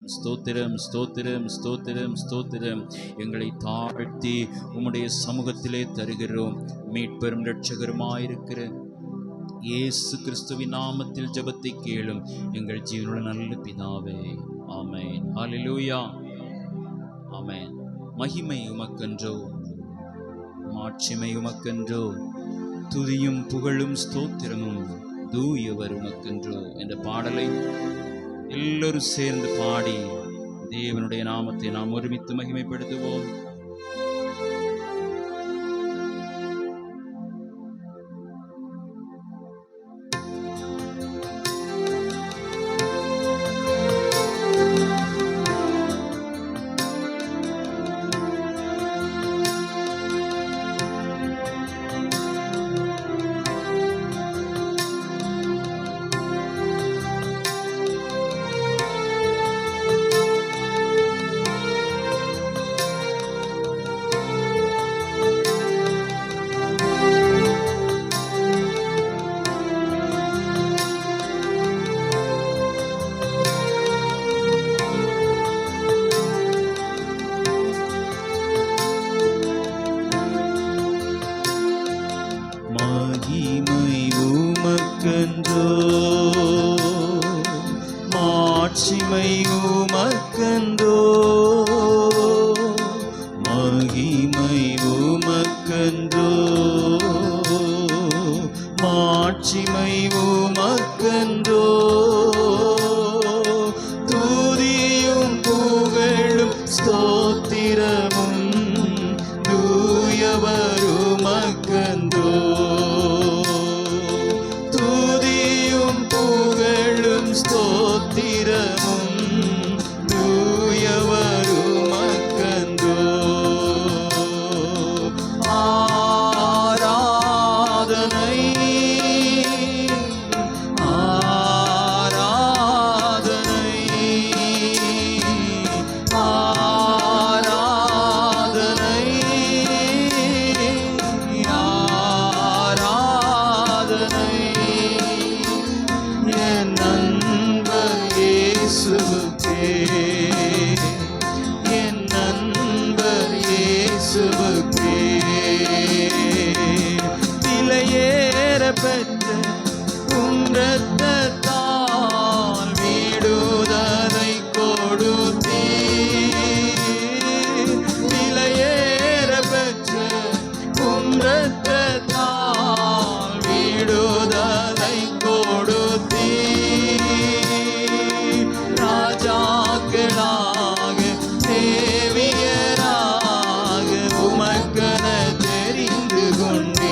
ஸ்தோத்திரம் ஸ்தோத்திரம் ஸ்தோத்திரம் ஸ்தோத்திரம். எங்களை தாழ்த்தி உம்முடைய சமூகத்திலே தருகிறோம். மீட்பெரும் இரட்சகருமாயிருக்கிற இயேசு கிறிஸ்துவின் நாமத்தில் ஜெபத்தை கேளும் எங்கள் ஜீவனுள்ள நல்ல பிதாவே. ஆமென். ஹல்லேலூயா. ஆமென். மகிமை உமக்கென்றோ, மாட்சிமை உமக்கென்றோ, துதியும் புகழும் ஸ்தோத்திரமும் தூயவர் உமக்கென்றோ என்ற பாடலை எல்லோரும் சேர்ந்து பாடி தேவனுடைய நாமத்தை நாம் ஒருமித்து மகிமைப்படுத்துவோம். மாட்சிமை உமக்கென்றோ, மகிமை உமக்கென்றோ, மாட்சிமை உமக்கென்றோ, துதியும் புகழும் ஸ்தோத்திரமும் தூயவர் உமக்கென்றோ, ஸ்தோத்திரமும் தூயவர் உமக்கென்றோ. ஆராதனை ஆராதனை ஆராதனை ஆராதனை என் நண்பர் இயேசுவுக்கே, என் நண்பர் இயேசுவுக்கே. விலையேற பெற்ற உம் இரத்தத்தால் விடுதலை கொடுத்தீர். விலையேற பெற்ற உம் இரத்தத்தால் விடுதலை கொடுத்தீர். ராஜாக்களாக தேவியராக உமக்கென தெரிந்து கொண்டீர்.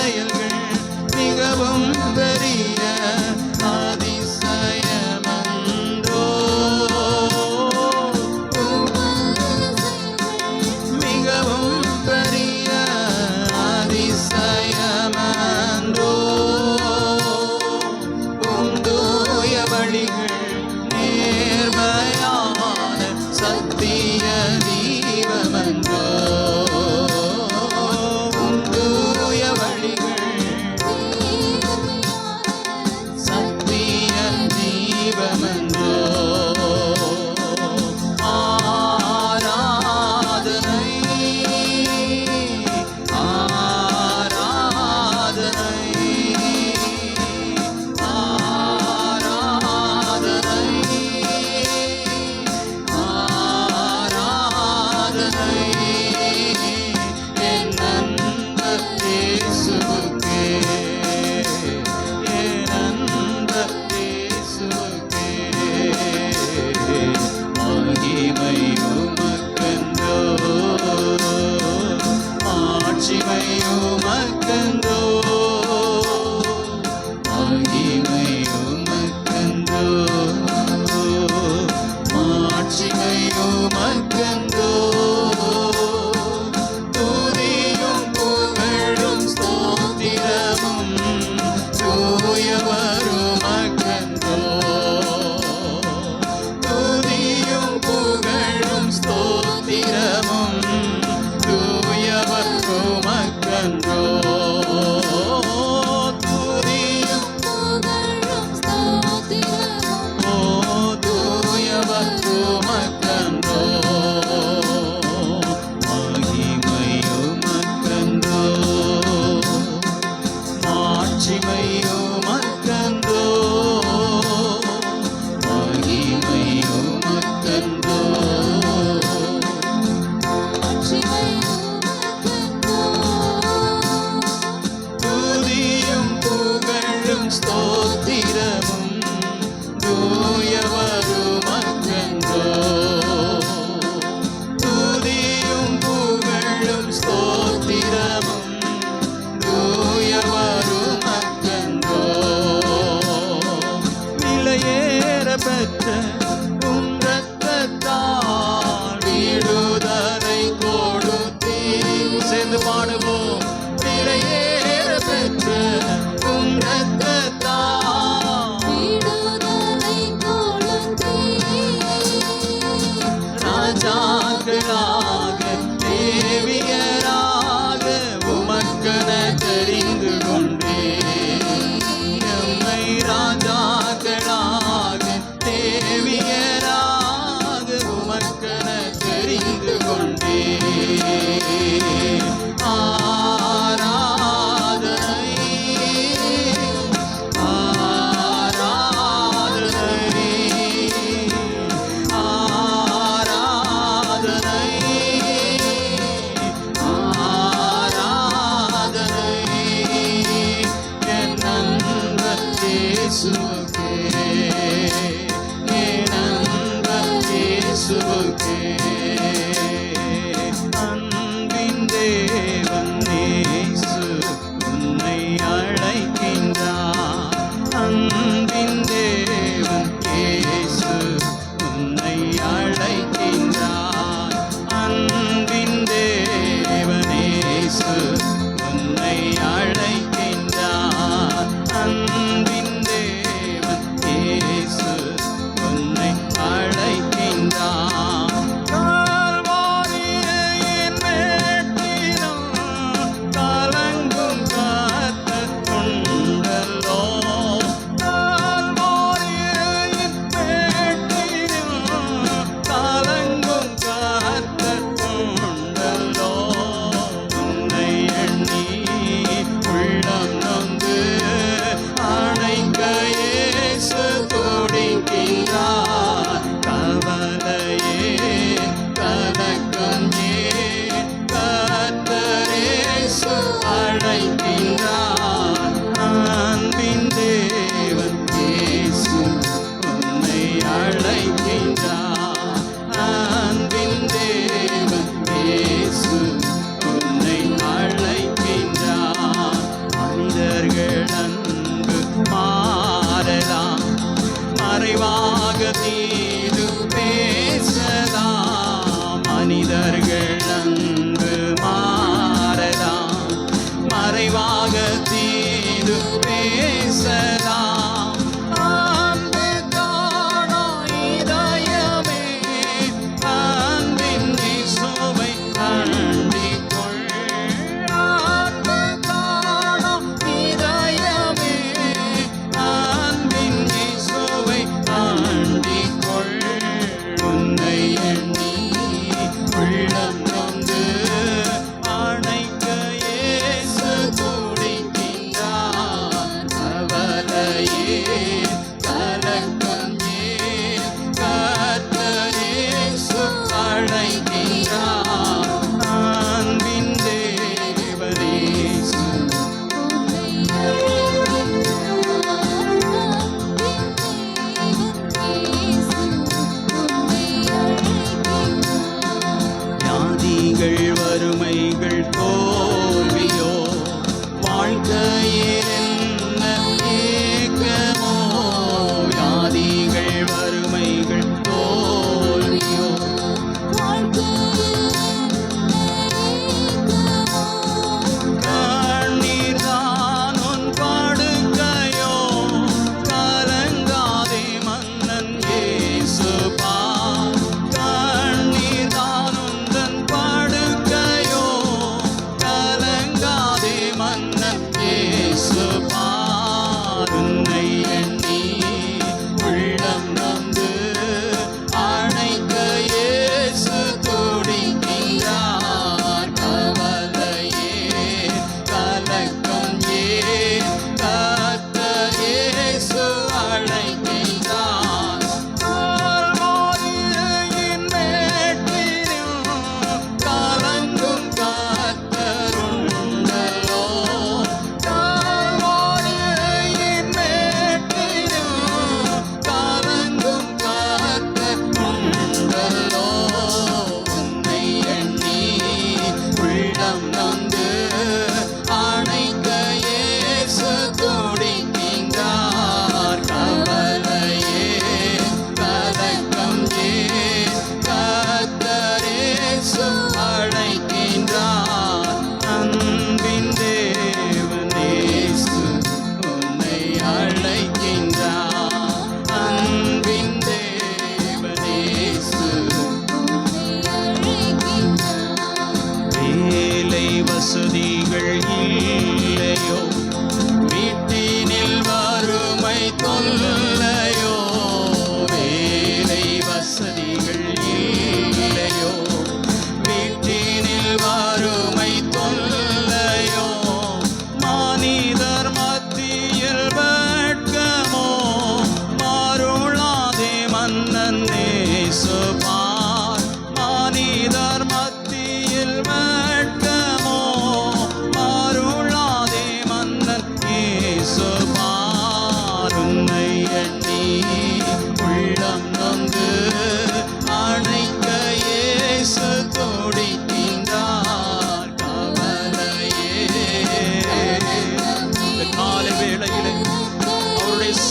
செயல்கள் மிகவும் பெரிய அதிசயமன்றோ. மிகவும் பெரிய அதிசயமன்றோ. தூய வழிகள் நேர்மையான சத்திய தீபமன்றோ. தூய வழிகள் சத்திய தீபமன்றோ. ஆராதனை ஆராதனை சேர்ந்து பாடுவோம். விலையேற பெற்ற உம் இரத்தத்தால் விடுதலை கொடுத்தீர். ராஜாக்களாக தேவியராக உமக்கென தெரிந்து கொண்டேன். எம்மை ராஜாக்களாக தேவியராக உமக்கென தெரிந்து கொண்டேன். அன்பின் தேவன் இயேசு உன்னை அழைக்கின்றார். அன்பின் தேவன் இயேசு உன்னை அழைக்கின்றார். அன்பின் தேவன் இயேசு உன்னை அழைக்கின்றார். அன்பின் தேவன்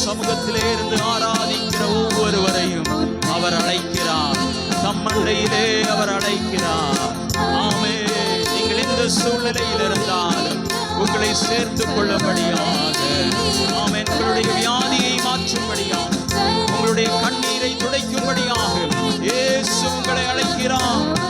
சமூகத்திலே இருந்து ஆராதிக்கிற ஒவ்வொருவரையும் அவர் அழைக்கிறார். தம்மண்டையிலே அவர் அழைக்கிறார். ஆமே, நீங்கள் எந்த சூழ்நிலையில் இருந்தாலும் உங்களை சேர்த்துக் கொள்ளபடியாக, ஆமே, உங்களுடைய வியாதியை மாற்றும்படியாக, உங்களுடைய கண்ணீரை துடைக்கும்படியாக இயேசு உங்களை அழைக்கிறார்.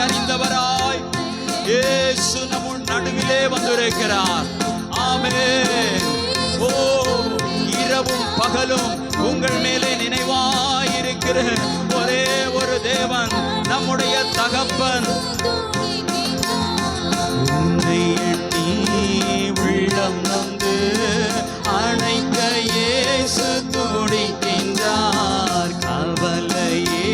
அறிந்தவராய் இயேசு நம் நடுவிலே வந்திருக்கிறார். ஆமென். ஓ, இரவும் பகலும் உங்கள் மேலே நினைவாயிருக்கிற ஒரே ஒரு தேவன் நம்முடைய தகப்பன். உன்னை எண்ணி உள்ளம் நொந்து அணைக்க இயேசு துடிக்கின்றார். கவலையே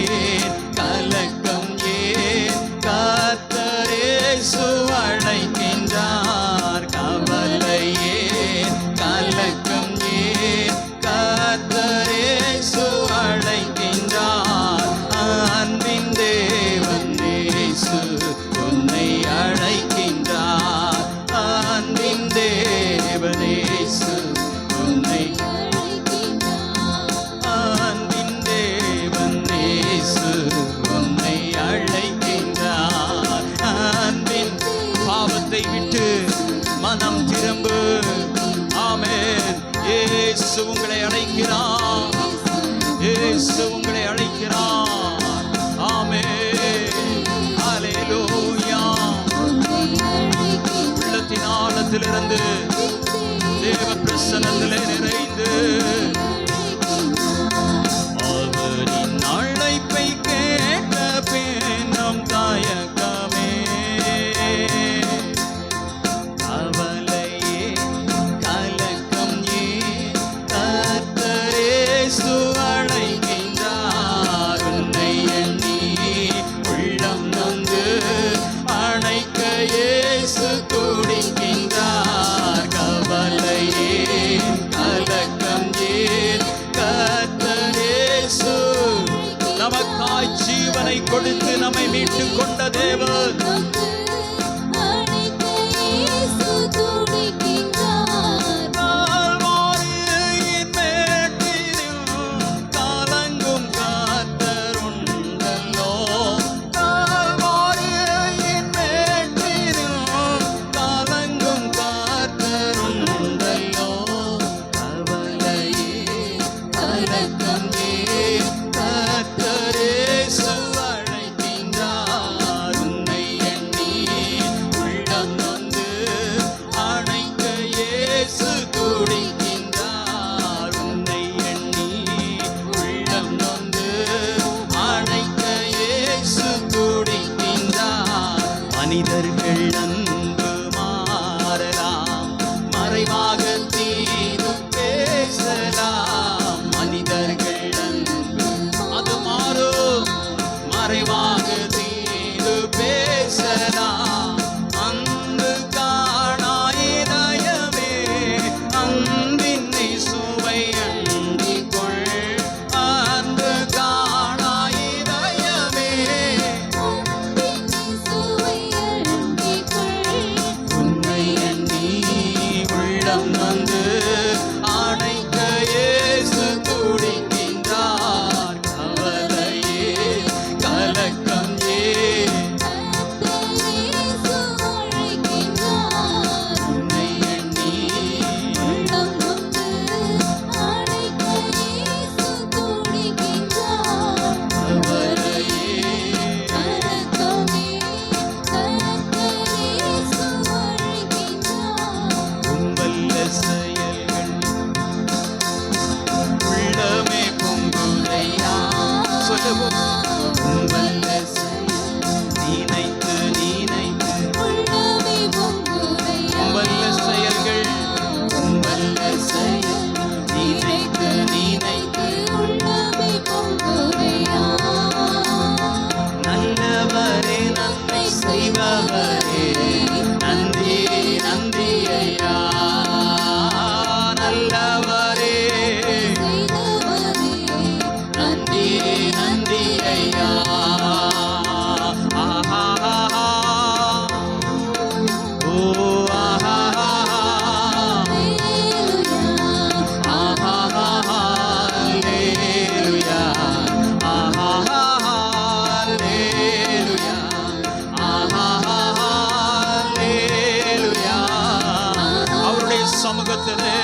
கலக்கம் ஏன் கர்த்தர் இயேசு அழைக்கின்றார். கவலையே கலக்கம் ஏன் கர்த்தர் இயேசு அழைக்கின்றார். அன்பின் தேவன் இயேசு வந்து தேவ பிரசன்னத்திலே நிறைந்து அவரின் அழைப்பை கேட்ட பின்னும் தயக்கமே கவலையே கலக்கம் ஏன் கர்த்தர் இயேசு அழைக்கின்றார் உன்னை எண்ணி உள்ளம் நொந்து அணைக்க இயேசு துடிக்கின்றார் கவலையே கலக்கம் ஏன் கர்த்தர் இயேசு நமக்காய் ஜீவனை கொடுத்து நம்மை மீட்டுக் கொண்ட தேவன் கால்வாரியின் மேட்டிலும் கலங்கும் கர்த்தருண்டல்லோ கால்வாரியின் மேட்டிலும் கலங்கும் கர்த்தருண்டல்லோ கவலையே கலக்கம் ஏன் கர்த்தர் இயேசு அழைக்கின்றார் உன்னை எண்ணி உள்ளம் நொந்து அணைக்க இயேசு துடிக்கின்றார் உன்னை எண்ணி உள்ளம் நொந்து அணைக்க இயேசு துடிக்கின்றார் மனிதர்கள் அன்பு மாறலாம் மறைவாக தீது பேசலாம் மனிதர்கள் அன்பு அது மாறும் மறைவாக தீது பேசலாம் அன்பு காணாயிதயமே அன்பின் சுவை அண்டிக்கொள் அன்பு காணாயிதயமே உன்னை எண்ணி உள்ளம் வந்து அணைக்க இயேசு துடிக்கின்றார் கவலையே கலக்கம் ஏன் உன்னை எண்ணி கவலையே உம்பல்ல செயல்கள் உள்ளமே பொங்குதையா சொல்லுவோம் உம்பல்ல செயல் நினைத்து நினைத்து உம்பல்ல செயல்கள் உம்பல்ல செயல் நினைத்து நினைத்து நல்லவரே நன்மை செய்பவரே நன்றி நன்றி ஐயா நல்லவரே நன்றி நன்றி ஐயா ஆஹா ஓ ஆஹா ஆஹா ஹல்லேலூயா ஆஹா ஹல்லேலூயா ஆஹா ஹல்லேலூயா அவருடைய சமூகத்திலே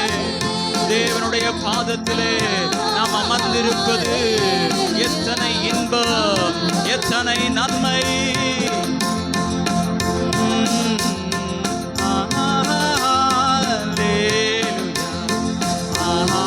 தேவனுடைய பாதத்திலே நாம் அமர்ந்திருப்பது எத்தனை இன்பம் எத்தனை நன்மை ஆஹா ஹல்லேலூயா ஆஹா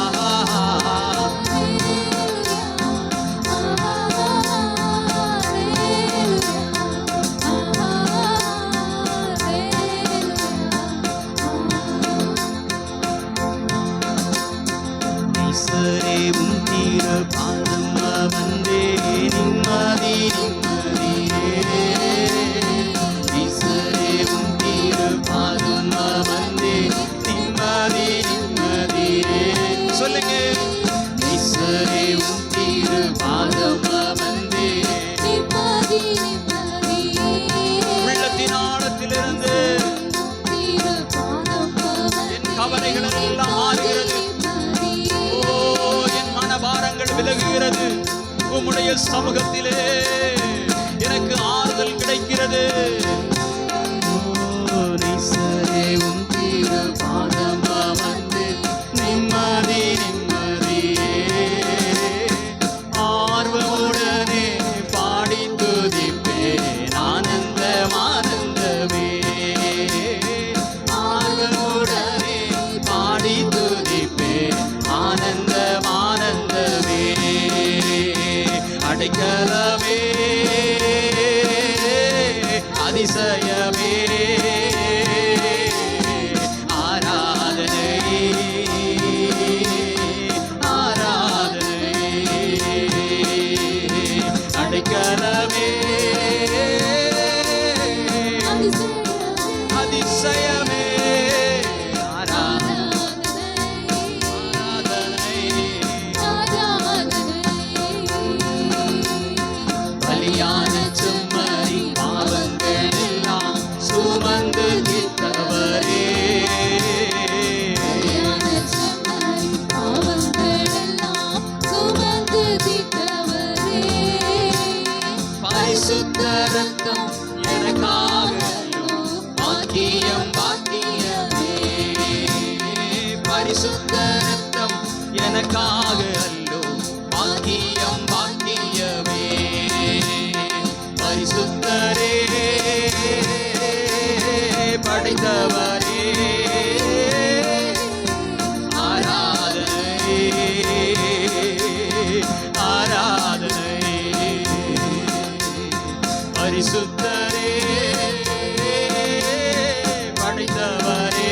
ஈஸ்வரே உம் தீரு பாதம் வந்தே நிம்மதி நிம்மதியே ஈஸ்வரே உம் தீரு பாதம் வந்தே நிம்மதி நிம்மதியே சொல்லுங்க ஈஸ்வரே உம் தீரு பாதம் வந்தே உள்ளத்தின் ஆழத்திலிருந்து என் கவலைகள் எல்லாம் மாறுகிறது ஓ என் மனபாரங்கள் விலகுகிறது உம்முடைய சமூகத்திலே எனக்கு ஆறுதல் கிடைக்கிறது ஓ ஈஸ்வரே உம் தீரு பாதம் வந்து நிம்மதி நிம்மதியே ஆர்வமுடனே பாடி துதிப்பேன் ஆனந்தம் ஆனந்தமே ஆர்வமுடனே பரிசுத்த ரத்தம் எனக்காக பாக்கியம் பாக்கியமே. பரிசுத்த ரத்தம் எனக்காக அல்லோ பாக்கியம் பாக்கியமே. பரிசுத்தரே படைத்தவரே ஆராதனை ஆராதனை. பரிசுத்தரே படைத்தவரே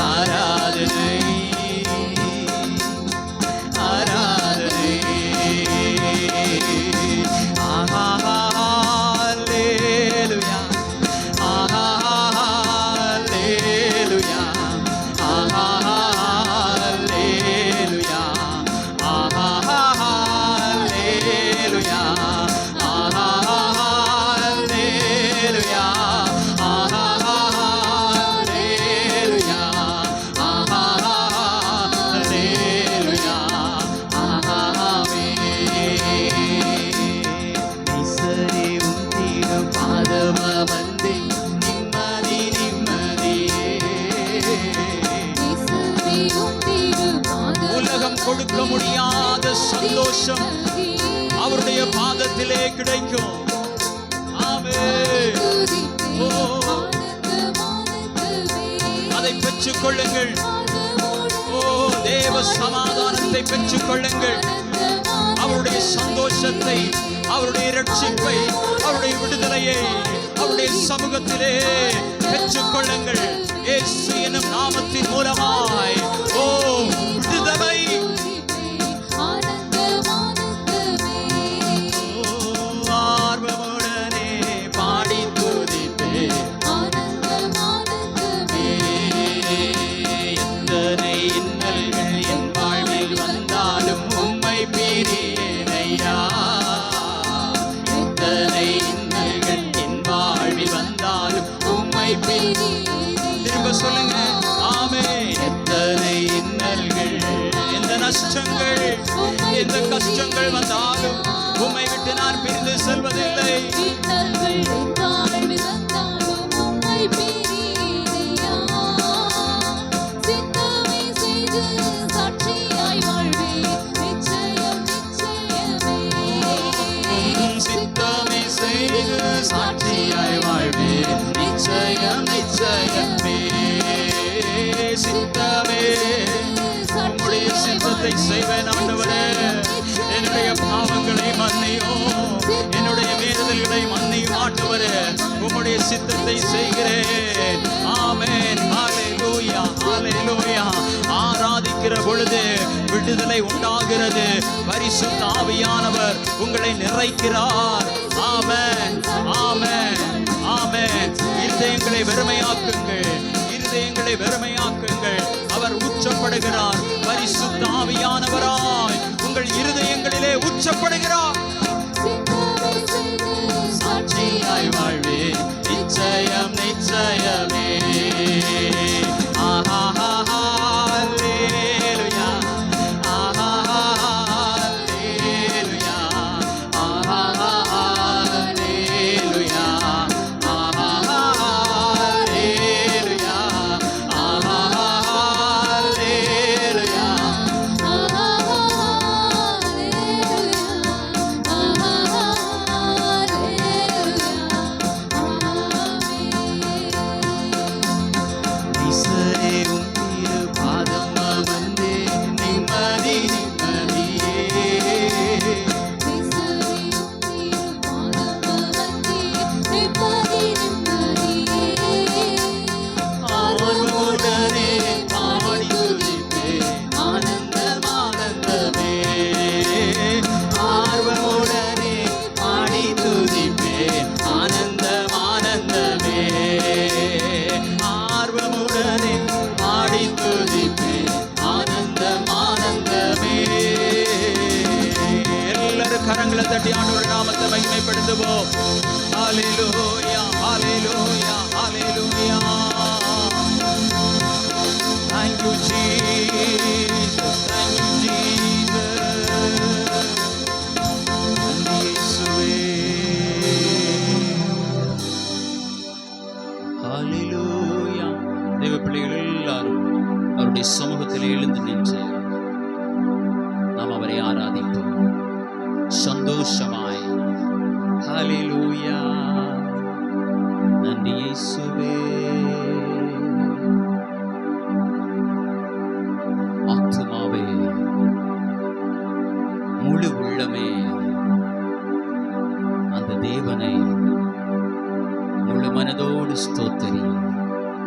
ஆராதனை ஆராதனை. ஹல்லேலூயா ஹல்லேலூயா ஹல்லேலூயா ஹல்லேலூயா ஹல்லேலூயா ஹல்லேலூயா ஹல்லேலூயா. நேசரே உம் திரு பாதம வந்து நிம்மதி நிம்மதியே. உலகம் கொடுக்க முடியாத சந்தோஷம் அவருடைய பாதத்திலே கிடைக்கும். ஆமென். ஓ, அதை பெற்றுக் கொள்ளுங்கள். ஓ, தேவ சமாதானத்தை பெற்றுக் கொள்ளுங்கள். அவருடைய சந்தோஷத்தை, அவருடைய இரட்சிப்பை, அவருடைய விடுதலையை அவருடைய சமூகத்திலே பெற்றுக் கொள்ளுங்கள். இயேசு எனும் நாமத்தின் மூலமாய் ஓ விடுதலை. ஆர்வமுடனே பாடி துதிப்பே. எத்தனை இன்னல்கள் என் வாழ்வில் வந்தாலும் உம்மை பிரியேனையா. எத்தனை இன்னல்கள் என் வாழ்வில் வந்தாலும் உம்மை திரும்ப சொல்லுங்க. ஆமே. எத்தனை இன்னல்கள், எந்த நஷ்டங்கள், எந்த கஷ்டங்கள் வந்தாலும் உம்மை விட்டு நான் பிரிந்து செல்வதில்லை. சித்தமே செய்து சாட்சியாய் வாழ்வேன் நிச்சயம் நிச்சயமே. சித்தமே உம்முடைய சித்தத்தை செய்வேன் ஆண்டவரே. என்னுடைய பாவங்களை மன்னியும், என்னுடைய மீறுதல்களை மன்னியும் ஆண்டவரே. உம்முடைய சித்தத்தை செய்கிறேன். ஆமென். ஹல்லேலூயா ஹல்லேலூயா. ஆராதிக்கிற பொழுது விடுதலை உண்டாகிறது. பரிசுத்த ஆவியானவர் உங்களை நிறைக்கிறார். ஆமென் ஆமென் ஆமென். இருதயங்களை வெறுமையாக்குங்கள், இருதயங்களை வெறுமையாக்குங்கள். அவர் உச்சப்படுகிறார். பரிசுத்த ஆவியானவராய் உங்கள் இருதயங்களிலே உச்சப்படுகிறார். சாட்சியாய் வாழ்வே நிச்சயம் நிச்சயமே. ஆஹா ஹல்லேலூயா ஆஹா ஹல்லேலூயா ஆஹா ஹல்லேலூயா ஆஹா ஹல்லேலூயா ஆஹா ஹல்லேலூயா. ஈசரே உம் திரு பாதம் அமர்ந்தே நிம்மதி நிம்மதியே. ஆர்வமுடனே பாடி துதிப்பேன் ஆனந்தம் ஆனந்தமே. ஆர்வமுடனே பாடி துதிப்பேன் ஆனந்தம் ஆனந்தமே. ஆர்வமுடனே பாடி துதிப்பேன் ஆனந்தம் ஆனந்தமே. எல்லாரும் கரங்களை தட்டி ஆண்டவர் நாமத்தை மகிமைப்படுத்துவோம். ஹல்லேலூயா ஹல்லேலூயா ஹல்லேலூயா. Thank you Jesus, thank you Jesus. செய்வாய். ஹalleluya. நன்றி இயேசுவே. ஆத்துமாவே, முழு உள்ளமே அந்த தேவனை முழு மனதோடு ஸ்தோத்திரி.